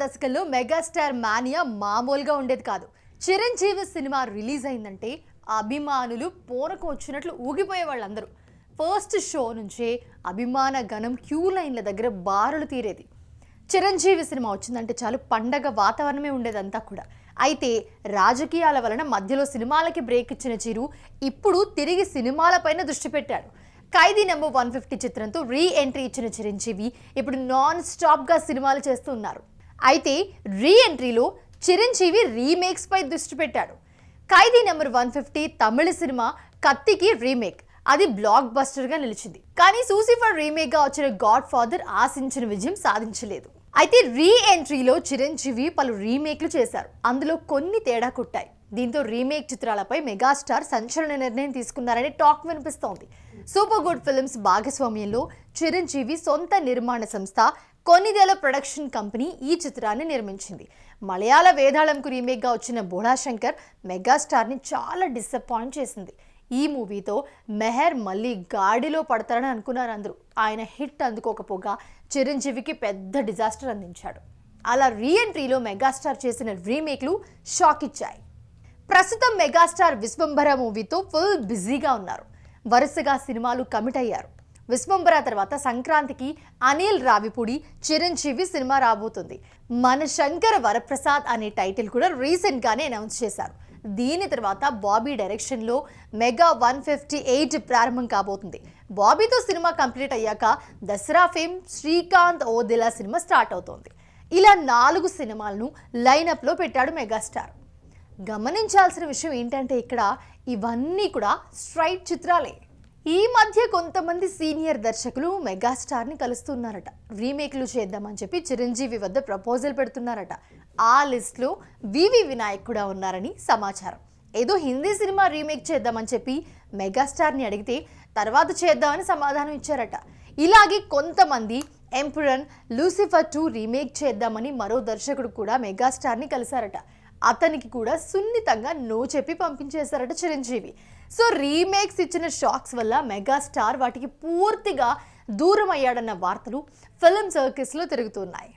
దశకంలో megastar mania మామూలుగా ఉండేది కాదు. చిరంజీవి సినిమా రిలీజ్ అయిందంటే అభిమానులు పూనకం వచ్చినట్లు ఊగిపోయే వాళ్ళందరూ. ఫస్ట్ షో నుంచే అభిమాన గణం క్యూ లైన్ల దగ్గర బారులు తీరేది. చిరంజీవి సినిమా వచ్చిందంటే చాలు పండగ వాతావరణమే ఉండేదంతా కూడా. అయితే రాజకీయాల వలన మధ్యలో సినిమాలకి బ్రేక్ ఇచ్చిన చిరు ఇప్పుడు తిరిగి సినిమాలపైన దృష్టి పెట్టాడు. ఖైదీ నెంబర్ 150 చిత్రంతో రీ ఎంట్రీ ఇచ్చిన చిరంజీవి ఇప్పుడు నాన్ స్టాప్గా సినిమాలు చేస్తున్నారు. అయితే రీ ఎంట్రీలో చిరంజీవి రీమేక్స్ పై దృష్టి పెట్టాడు. ఖైదీ నెంబర్ 150 తమిళ సినిమా కత్తికి రీమేక్. అది బ్లాక్ బస్టర్గా నిలిచింది. కానీ సూసిఫర్ రీమేక్గా వచ్చిన గాడ్ ఫాదర్ ఆశించిన విజయం సాధించలేదు. అయితే రీ ఎంట్రీలో చిరంజీవి పలు రీమేక్లు చేశారు. అందులో కొన్ని తేడా కొట్టాయి. దీంతో రీమేక్ చిత్రాలపై మెగాస్టార్ సంచలన నిర్ణయం తీసుకున్నారని టాక్ వినిపిస్తోంది. సూపర్ గుడ్ ఫిల్మ్స్ భాగస్వామ్యంలో చిరంజీవి సొంత నిర్మాణ సంస్థ కొన్నిదేల ప్రొడక్షన్ కంపెనీ ఈ చిత్రాన్ని నిర్మించింది. మలయాళ వేదాళంకు రీమేక్గా వచ్చిన బోళా శంకర్ మెగాస్టార్ని చాలా డిసప్పాయింట్ చేసింది. ఈ మూవీతో మెహర్ మళ్ళీ గాడిలో పడతారని అనుకున్నారు అందరూ. ఆయన హిట్ అందుకోకపోగా చిరంజీవికి పెద్ద డిజాస్టర్ అందించాడు. అలా రీ ఎంట్రీలో మెగాస్టార్ చేసిన రీమేక్లు షాక్ ఇచ్చాయి. ప్రస్తుతం మెగాస్టార్ విశ్వంభర మూవీతో ఫుల్ బిజీగా ఉన్నారు. వరుసగా సినిమాలు కమిట్ అయ్యారు. విశ్వంభర తర్వాత సంక్రాంతికి అనిల్ రావిపూడి చిరంజీవి సినిమా రాబోతుంది. మన శంకర వరప్రసాద్ అనే టైటిల్ కూడా రీసెంట్గానే అనౌన్స్ చేశారు. దీని తర్వాత బాబీ డైరెక్షన్లో మెగా 158 ప్రారంభం కాబోతుంది. బాబీతో సినిమా కంప్లీట్ అయ్యాక Dasara fame Srikanth Odela cinema start అవుతోంది. ఇలా 4 సినిమాలను లైనప్లో పెట్టాడు మెగాస్టార్. గమనించాల్సిన విషయం ఏంటంటే ఇక్కడ ఇవన్నీ కూడా స్ట్రైట్ చిత్రాలే. ఈ మధ్య కొంతమంది సీనియర్ దర్శకులు మెగాస్టార్ని కలుస్తున్నారట. రీమేక్లు చేద్దామని చెప్పి చిరంజీవి వద్ద ప్రపోజల్ పెడుతున్నారట. ఆ లిస్ట్లో వివి వినాయక్ కూడా ఉన్నారని సమాచారం. ఏదో హిందీ సినిమా రీమేక్ చేద్దామని చెప్పి మెగాస్టార్ని అడిగితే తర్వాత చేద్దామని సమాధానం ఇచ్చారట. ఇలాగే కొంతమంది ఎంపురన్, లూసిఫర్ 2 రీమేక్ చేద్దామని మరో దర్శకుడు కూడా మెగాస్టార్ని కలిశారట. అతనికి కూడా సున్నితంగా నో చెప్పి పంపించేశారట చిరంజీవి. సో రీమేక్స్ ఇచ్చిన షాక్స్ వల్ల మెగాస్టార్ వాటికి పూర్తిగా దూరం అయ్యాడన్న వార్తలు ఫిల్మ్ సర్కిల్స్లో తిరుగుతున్నాయి.